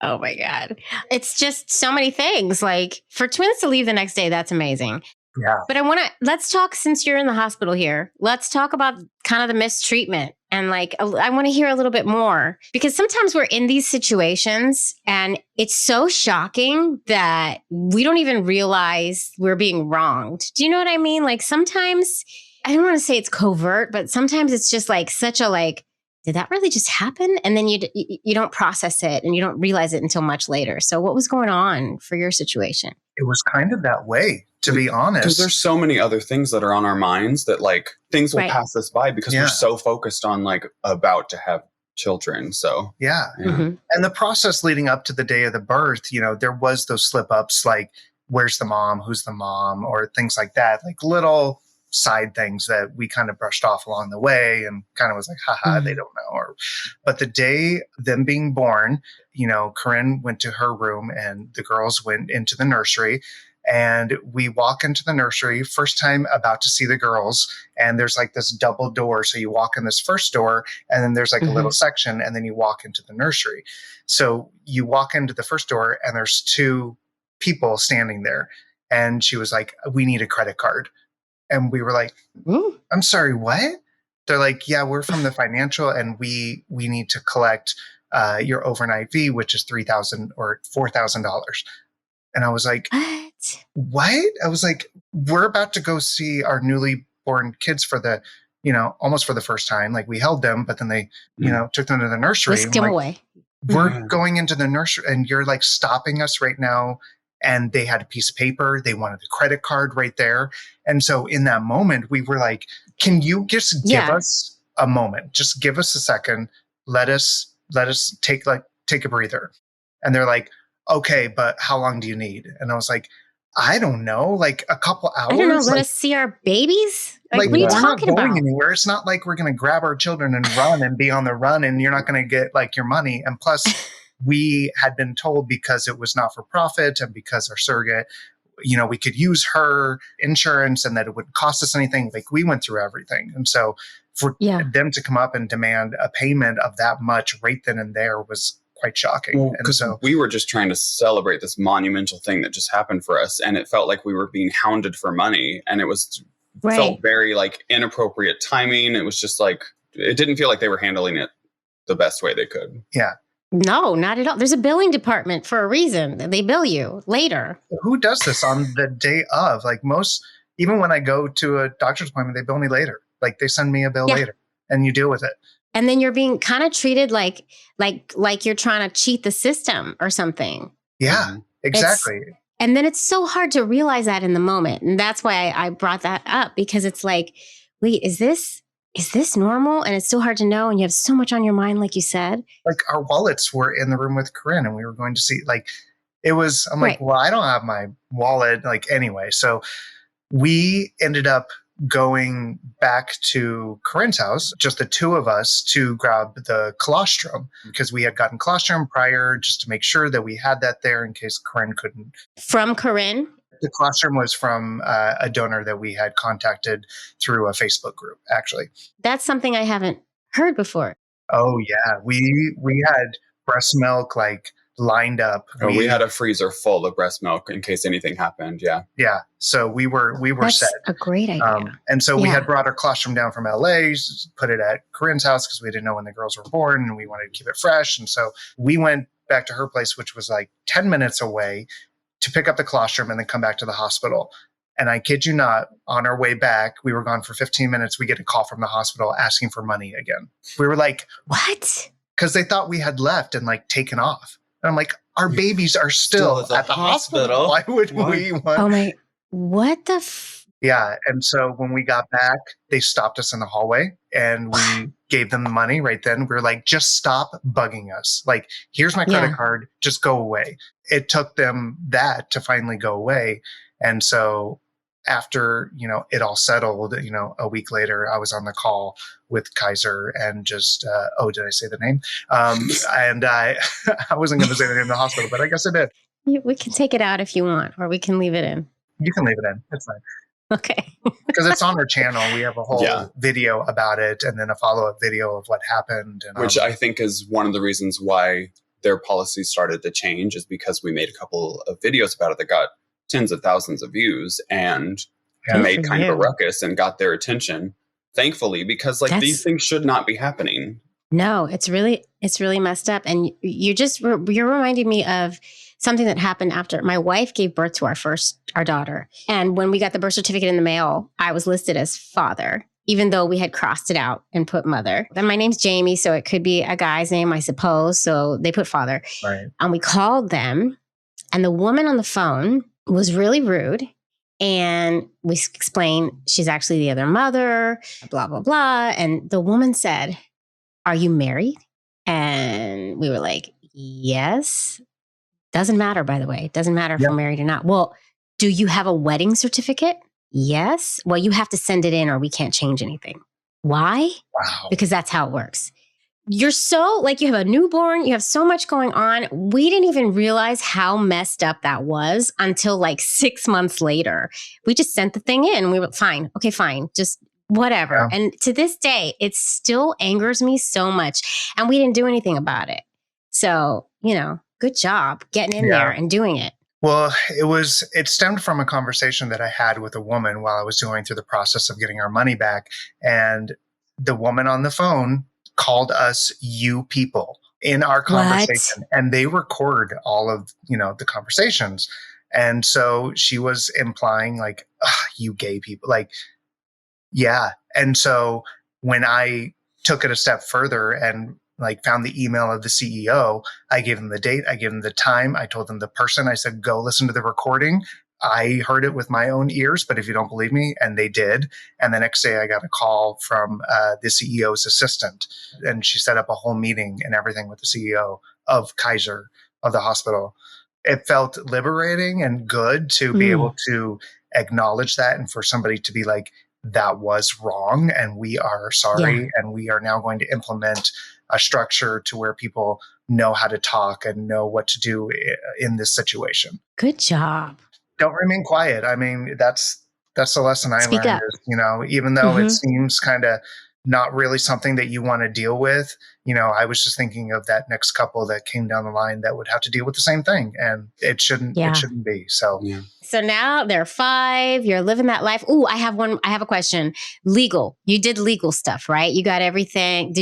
Oh my God. It's just so many things. Like for twins to leave the next day, that's amazing. Yeah. But let's talk, since you're in the hospital here, let's talk about kind of the mistreatment. And like, I want to hear a little bit more because sometimes we're in these situations and it's so shocking that we don't even realize we're being wronged. Do you know what I mean? Like sometimes, I don't want to say it's covert, but sometimes it's just like such a like, did that really just happen? And then you don't process it and you don't realize it until much later. So what was going on for your situation? It was kind of that way, to be honest. Because there's so many other things that are on our minds that like things will pass us by because we're so focused on like about to have children. So And the process leading up to the day of the birth, there was those slip ups like, where's the mom? Who's the mom? Or things like that, like little side things that we kind of brushed off along the way and kind of was like, haha, they don't know. But the day them being born, Corinne went to her room and the girls went into the nursery. And we walk into the nursery, first time about to see the girls. And there's like this double door. So you walk in this first door and then there's like a little section and then you walk into the nursery. So you walk into the first door and there's two people standing there. And she was like, we need a credit card. And we were like, I'm sorry, what? They're like, yeah, we're from the financial and we need to collect your overnight fee, which is $3,000 or $4,000. And I was like, what? I was like, we're about to go see our newly born kids for the, almost for the first time. Like we held them, but then they, took them to the nursery. Whisked them away. We're going into the nursery and you're like stopping us right now. And they had a piece of paper. They wanted the credit card right there. And so in that moment, we were like, can you just give us a moment? Just give us a second. Let us take a breather. And they're like, okay, but how long do you need? And I was like, I don't know, like a couple hours. I don't know. Let us see our babies. Like what are you we're talking not going about? anywhere. It's not like we're going to grab our children and run and be on the run and you're not going to get like your money. And plus we had been told because it was not for profit and because our surrogate, we could use her insurance and that it wouldn't cost us anything. Like we went through everything. And so for them to come up and demand a payment of that much right then and there was quite shocking. Well, And because so we were just trying to celebrate this monumental thing that just happened for us, and it felt like we were being hounded for money, and it was felt very like inappropriate timing. It was just like it didn't feel like they were handling it the best way they could. yeah. No, not at all. There's a billing department for a reason. They bill you later. Who does this on the day of? Like most, even when I go to a doctor's appointment, they bill me later. Like they send me a bill later and you deal with it. And then you're being kind of treated like you're trying to cheat the system or something. Yeah, exactly. And then it's so hard to realize that in the moment. And that's why I brought that up, because it's like, wait, is this normal? And it's so hard to know. And you have so much on your mind, like you said. Like our wallets were in the room with Corinne and we were going to see, like, it was, I'm like, well, I don't have my wallet. Like, anyway, so we ended up going back to Corinne's house, just the two of us, to grab the colostrum because we had gotten colostrum prior, just to make sure that we had that there in case Corinne couldn't. From Corinne? The colostrum was from a donor that we had contacted through a Facebook group, actually. That's something I haven't heard before. Oh, yeah. We had breast milk, like, lined up. We had a freezer full of breast milk in case anything happened. Yeah. Yeah. So we were That's set. a great idea. And so we had brought our colostrum down from LA, put it at Corinne's house because we didn't know when the girls were born and we wanted to keep it fresh. And so we went back to her place, which was like 10 minutes away, to pick up the colostrum and then come back to the hospital. And I kid you not, on our way back, we were gone for 15 minutes. We get a call from the hospital asking for money again. We were like, what? Because they thought we had left and like taken off. And I'm like, our babies are still at the hospital. Why would we want? Oh my, what the? Yeah. And so when we got back, they stopped us in the hallway and we gave them the money right then. We were like, just stop bugging us. Like, here's my credit card. Just go away. It took them that to finally go away. And so after, it all settled, a week later, I was on the call with Kaiser and just, did I say the name? And I wasn't going to say the name of the hospital, but I guess I did. We can take it out if you want, or we can leave it in. You can leave it in. It's fine. Okay. Because it's on our channel. We have a whole video about it and then a follow-up video of what happened. And, which I think is one of the reasons why their policy started to change, is because we made a couple of videos about it that got tens of thousands of views and made kind of a ruckus and got their attention, thankfully, because these things should not be happening. No, it's really messed up. And you're reminding me of something that happened after my wife gave birth to our daughter. And when we got the birth certificate in the mail, I was listed as father, even though we had crossed it out and put mother. And my name's Jamie, so it could be a guy's name, I suppose. So they put father. Right. And we called them, and the woman on the phone was really rude. And we explained she's actually the other mother, blah, blah, blah. And the woman said, "Are you married?" And we were like, "Yes." Doesn't matter, by the way. It doesn't matter if we're married or not. "Well, do you have a wedding certificate?" "Yes." "Well, you have to send it in or we can't change anything." "Why?" Wow. "Because that's how it works." You're so, you have a newborn, you have so much going on. We didn't even realize how messed up that was until 6 months later. We just sent the thing in. We were fine. Okay, fine. Just whatever. Yeah. And to this day, it still angers me so much. And we didn't do anything about it. So, good job getting in there and doing it. Well, it stemmed from a conversation that I had with a woman while I was going through the process of getting our money back. And the woman on the phone called us "you people" in our conversation. And they record all of, the conversations. And so she was implying you gay people, yeah. And so when I took it a step further and found the email of the CEO, I gave them the date, I gave them the time, I told them the person, I said, go listen to the recording. I heard it with my own ears, but if you don't believe me, and they did. And the next day I got a call from the CEO's assistant, and she set up a whole meeting and everything with the CEO of Kaiser, of the hospital. It felt liberating and good to be able to acknowledge that, and for somebody to be like, that was wrong and we are sorry, and we are now going to implement a structure to where people know how to talk and know what to do in this situation. Good job. Don't remain quiet. I mean, that's the lesson I learned. Is, even though it seems kind of not really something that you want to deal with. I was just thinking of that next couple that came down the line that would have to deal with the same thing, and it shouldn't be. So, So now they're 5, you're living that life. Ooh, I have a question. Legal. You did legal stuff, right? You got everything.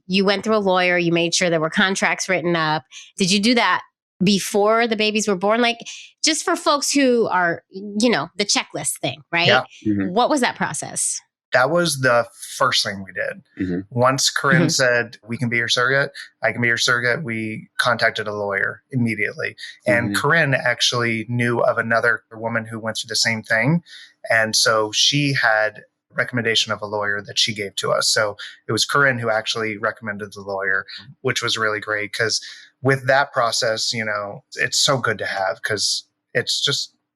You went through a lawyer, you made sure there were contracts written up. Did you do that before the babies were born? Like, just for folks who are, the checklist thing, right? Yeah. Mm-hmm. What was that process? That was the first thing we did. Mm-hmm. Once Corinne said, we can be your surrogate, I can be your surrogate, we contacted a lawyer immediately. And Corinne actually knew of another woman who went through the same thing. And so she had recommendation of a lawyer that she gave to us. So it was Corinne who actually recommended the lawyer, which was really great, because with that process, it's so good to have, because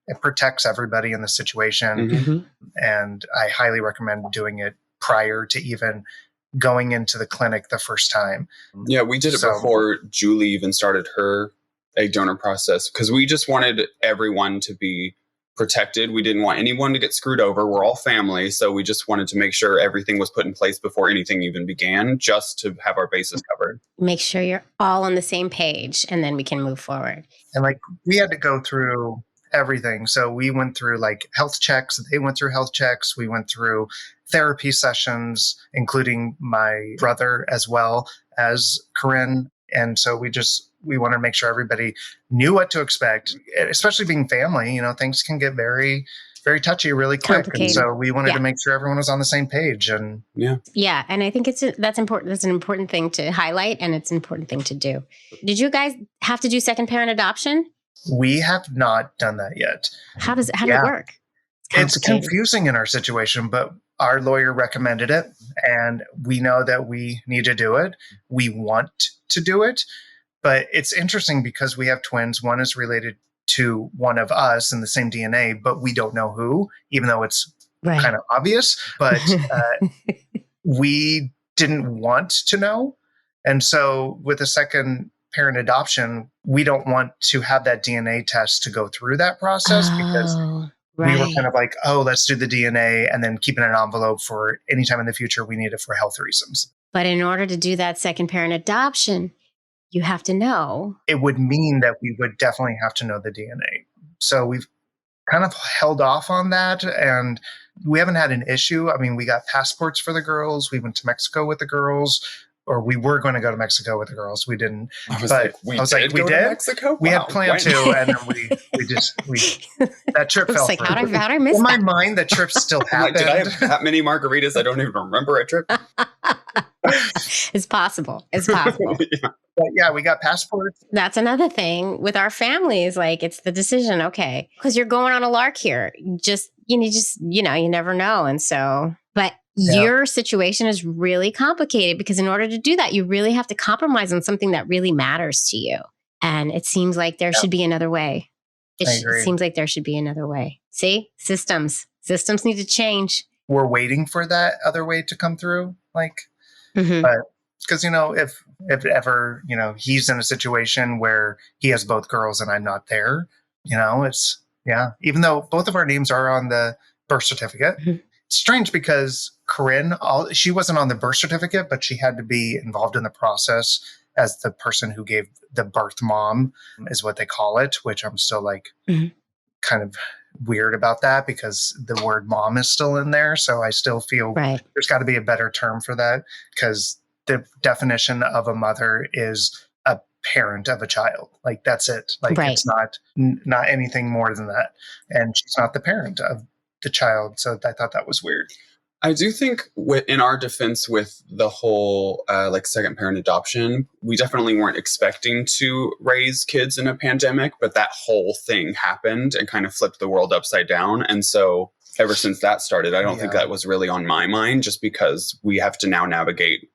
it protects everybody in the situation. Mm-hmm. And I highly recommend doing it prior to even going into the clinic the first time. Yeah, we did it before Julie even started her egg donor process, because we just wanted everyone to be protected. We didn't want anyone to get screwed over. We're all family. So we just wanted to make sure everything was put in place before anything even began, just to have our bases covered. Make sure you're all on the same page, and then we can move forward. And we had to go through everything. So we went through health checks. They went through health checks. We went through therapy sessions, including my brother as well as Corinne. And so we wanted to make sure everybody knew what to expect, especially being family. Things can get very, very touchy really quick. And so we wanted to make sure everyone was on the same page. And yeah. And I think that's important. That's an important thing to highlight, and it's an important thing to do. Did you guys have to do second parent adoption? We have not done that yet. How does it work? It's confusing in our situation, but our lawyer recommended it, and we know that we need to do it. We want to do it, but it's interesting because we have twins. One is related to one of us in the same DNA, but we don't know who, even though it's kind of obvious. But we didn't want to know. And so with a second parent adoption, we don't want to have that DNA test to go through that process, because we were kind of let's do the DNA and then keep it in an envelope for any time in the future we need it for health reasons. But in order to do that second parent adoption, you have to know. It would mean that we would definitely have to know the DNA. So we've kind of held off on that, and we haven't had an issue. I mean, we got passports for the girls. We went to Mexico with the girls. Or we were going to go to Mexico with the girls. We didn't. I was like, we did? Mexico? We had planned to, and then we that trip fell through. How'd I miss that? In my that? mind, the trip still happened. Did I have that many margaritas? I don't even remember a trip. It's possible. It's possible. But yeah, we got passports. That's another thing with our families. It's the decision. Okay. Because you're going on a lark here. You never know. And so, but your situation is really complicated, because in order to do that, you really have to compromise on something that really matters to you. And it seems like there should be another way. It seems like there should be another way. See, systems need to change. We're waiting for that other way to come through. But because, if ever, he's in a situation where he has both girls and I'm not there, it's, even though both of our names are on the birth certificate. It's strange because Corinne, she wasn't on the birth certificate, but she had to be involved in the process as the person who gave the birth mom, is what they call it, which I'm still kind of weird about that, because the word mom is still in there. So I still feel there's got to be a better term for that, because the definition of a mother is a parent of a child. That's it. It's not anything more than that. And she's not the parent of the child. So I thought that was weird. I do think in our defense with the whole second parent adoption, we definitely weren't expecting to raise kids in a pandemic, but that whole thing happened and kind of flipped the world upside down. And so ever since that started, I don't think that was really on my mind, just because we have to now navigate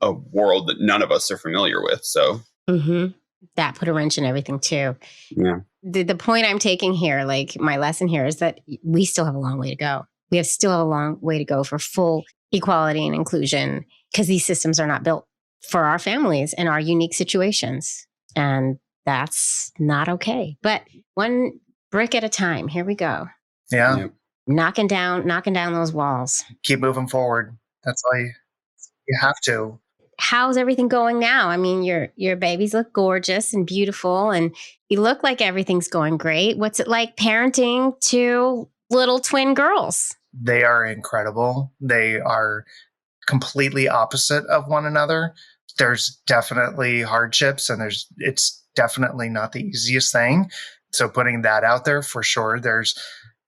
a world that none of us are familiar with. So that put a wrench in everything too. Yeah. The point I'm taking here, my lesson here, is that we still have a long way to go. We still have a long way to go for full equality and inclusion, because these systems are not built for our families and our unique situations. And that's not okay. But one brick at a time. Here we go. Yeah. Knocking down those walls. Keep moving forward. That's You have to. How's everything going now? I mean, your babies look gorgeous and beautiful, and you look like everything's going great. What's it like parenting two little twin girls? They are incredible. They are completely opposite of one another. There's definitely hardships, and it's definitely not the easiest thing. So putting that out there for sure, there's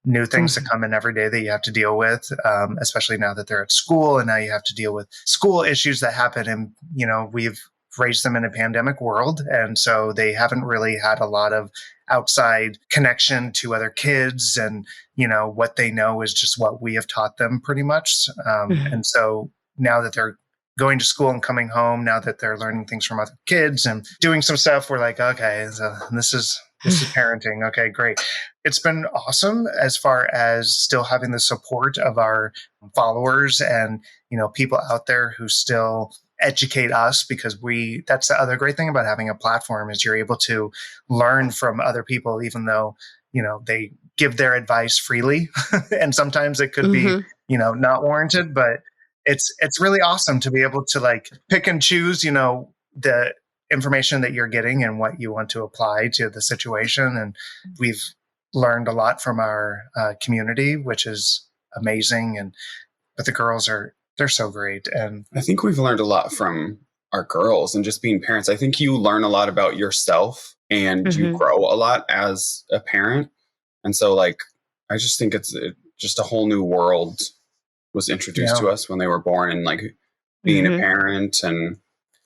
new things that come in every day that you have to deal with, especially now that they're at school, and now you have to deal with school issues that happen. And, we've raised them in a pandemic world. And so they haven't really had a lot of outside connection to other kids. And, what they know is just what we have taught them pretty much. And so now that they're going to school and coming home, now that they're learning things from other kids and doing some stuff, we're like, okay, so this is parenting. Okay, great. It's been awesome as far as still having the support of our followers and, people out there who still educate us, because that's the other great thing about having a platform is you're able to learn from other people, even though, they give their advice freely. And sometimes it could be, not warranted, but it's really awesome to be able to like pick and choose, the information that you're getting and what you want to apply to the situation. And we've learned a lot from our community, which is amazing. But the girls they're so great. And I think we've learned a lot from our girls and just being parents. I think you learn a lot about yourself and you grow a lot as a parent. And so like, I just think it's just a whole new world was introduced to us when they were born, and like being a parent, and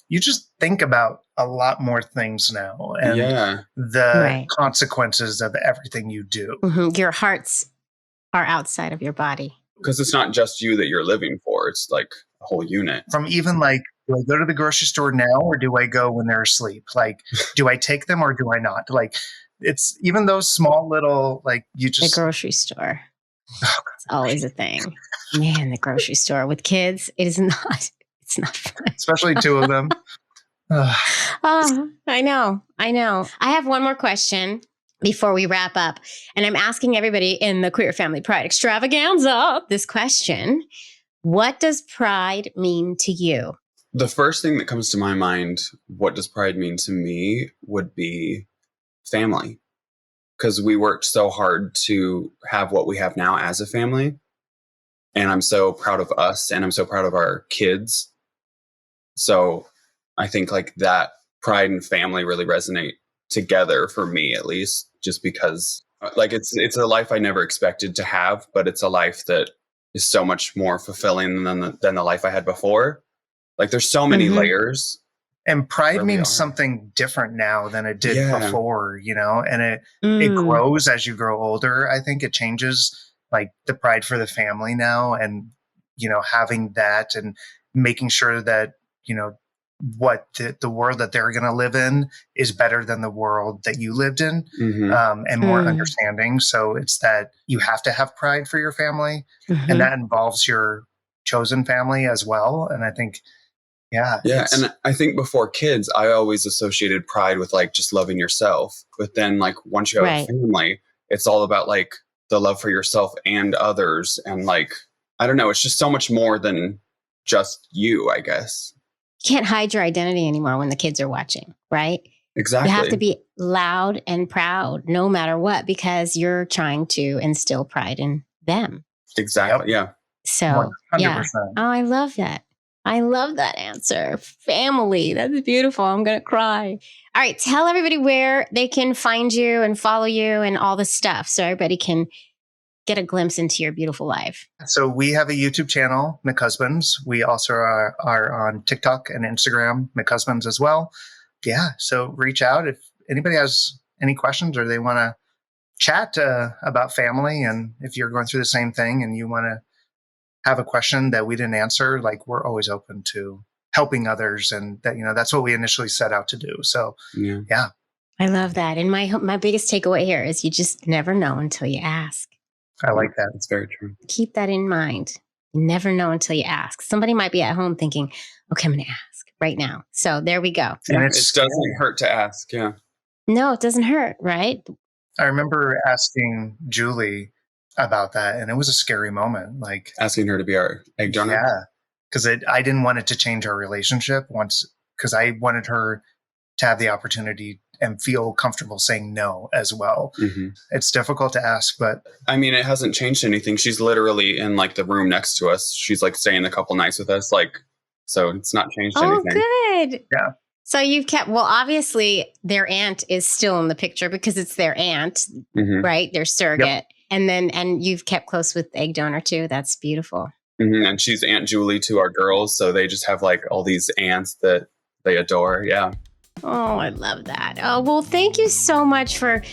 you just think about a lot more things now and the consequences of everything you do. Your hearts are outside of your body. Because it's not just you that you're living for. It's like a whole unit. From even like, do I go to the grocery store now or do I go when they're asleep? Like, do I take them or do I not? Like, it's even those small little, like you just... The grocery store. It's always a thing. Man, the grocery store with kids, it's not fun. Especially two of them. I know. I have one more question before we wrap up. And I'm asking everybody in the Queer Family Pride Extravaganza this question. What does pride mean to you? The first thing that comes to my mind, what does pride mean to me, would be family. Because we worked so hard to have what we have now as a family. And I'm so proud of us, and I'm so proud of our kids. So I think like that pride and family really resonate together for me, at least, just because like it's a life I never expected to have, but it's a life that is so much more fulfilling than the life I had before. Like there's so many layers. And pride means something different now than it did before, and it grows as you grow older. I think it changes like the pride for the family now, and, having that and making sure that, what the world that they're going to live in is better than the world that you lived in, and more understanding. So it's that you have to have pride for your family, and that involves your chosen family as well. And I think, yeah. And I think before kids, I always associated pride with like just loving yourself. But then like once you have a family, it's all about like the love for yourself and others. And like, I don't know, it's just so much more than just you, I guess. You can't hide your identity anymore when the kids are watching, right? Exactly. You have to be loud and proud no matter what, because you're trying to instill pride in them. Exactly. Yeah. So, 100%. Oh, I love that. I love that answer. Family. That's beautiful. I'm going to cry. All right. Tell everybody where they can find you and follow you and all the stuff, so everybody can get a glimpse into your beautiful life. So we have a YouTube channel, McHusbands. We also are on TikTok and Instagram, McHusbands as well. Yeah. So reach out if anybody has any questions or they want to chat about family. And if you're going through the same thing and you want to have a question that we didn't answer, like we're always open to helping others. And that, that's what we initially set out to do. So yeah. I love that. And my biggest takeaway here is you just never know until you ask. I like that. It's very true. Keep that in mind. You never know until you ask. Somebody might be at home thinking, okay, I'm going to ask right now. So there we go. And it doesn't hurt to ask. Yeah. No, it doesn't hurt, right? I remember asking Julie about that, and it was a scary moment. Like asking her to be our egg donor. Yeah. because I didn't want it to change our relationship once, because I wanted her to have the opportunity and feel comfortable saying no as well. Mm-hmm. It's difficult to ask, but I mean, it hasn't changed anything. She's literally in like the room next to us. She's like staying a couple nights with us. Like, so it's not changed anything. Good. Yeah. So you've kept, well, obviously their aunt is still in the picture because it's their aunt, right? Their surrogate. Yep. And you've kept close with egg donor too. That's beautiful. Mm-hmm. And she's Aunt Julie to our girls. So they just have like all these aunts that they adore. Yeah. Oh, I love that. Oh, well, thank you so much for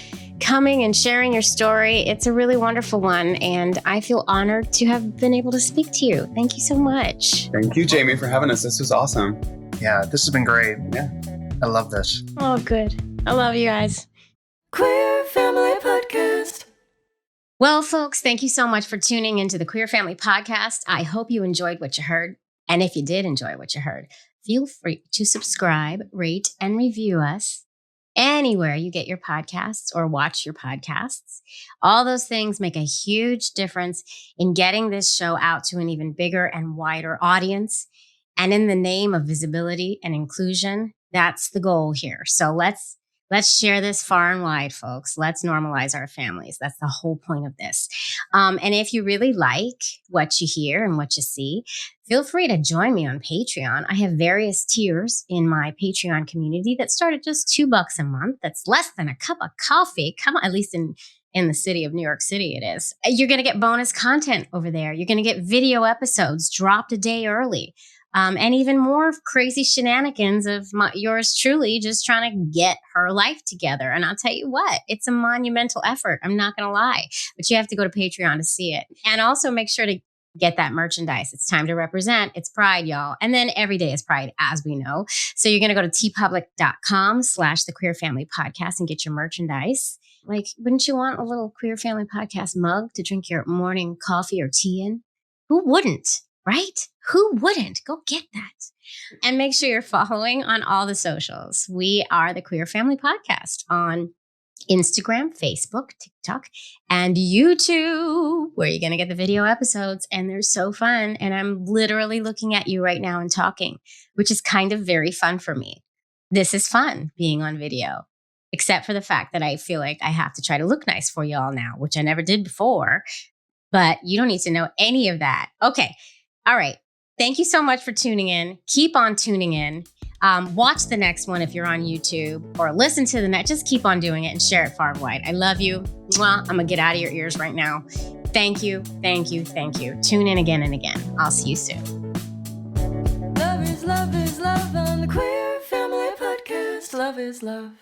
coming and sharing your story. It's a really wonderful one. And I feel honored to have been able to speak to you. Thank you so much. Thank you, Jamie, for having us. This was awesome. Yeah, this has been great. Yeah. I love this. Oh, good. I love you guys. Queer Family Podcast. Well, folks, thank you so much for tuning into the Queer Family Podcast. I hope you enjoyed what you heard. And if you did enjoy what you heard, feel free to subscribe, rate, and review us anywhere you get your podcasts or watch your podcasts. All those things make a huge difference in getting this show out to an even bigger and wider audience. And in the name of visibility and inclusion, that's the goal here. So let's share this far and wide, folks. Let's normalize our families. That's the whole point of this. And if you really like what you hear and what you see, feel free to join me on Patreon. I have various tiers in my Patreon community that start at just $2 a month. That's less than a cup of coffee. Come on, at least in the city of New York City, it is. You're going to get bonus content over there. You're going to get video episodes dropped a day early. And even more crazy shenanigans of yours truly just trying to get her life together. And I'll tell you what, it's a monumental effort. I'm not going to lie, but you have to go to Patreon to see it. And also make sure to get that merchandise. It's time to represent. It's Pride, y'all. And then every day is Pride, as we know. So you're going to go to tpublic.com/the Queer Family Podcast and get your merchandise. Like, wouldn't you want a little Queer Family Podcast mug to drink your morning coffee or tea in? Who wouldn't? Right? Who wouldn't? Go get that. And make sure you're following on all the socials. We are the Queer Family Podcast on Instagram, Facebook, TikTok, and YouTube, where you're going to get the video episodes. And they're so fun. And I'm literally looking at you right now and talking, which is kind of very fun for me. This is fun being on video, except for the fact that I feel like I have to try to look nice for y'all now, which I never did before. But you don't need to know any of that. Okay. All right. Thank you so much for tuning in. Keep on tuning in. Watch the next one if you're on YouTube, or listen to the next. Just keep on doing it and share it far and wide. I love you. Mwah. I'm going to get out of your ears right now. Thank you. Thank you. Thank you. Tune in again and again. I'll see you soon. Love is love on the Queer Family Podcast. Love is love.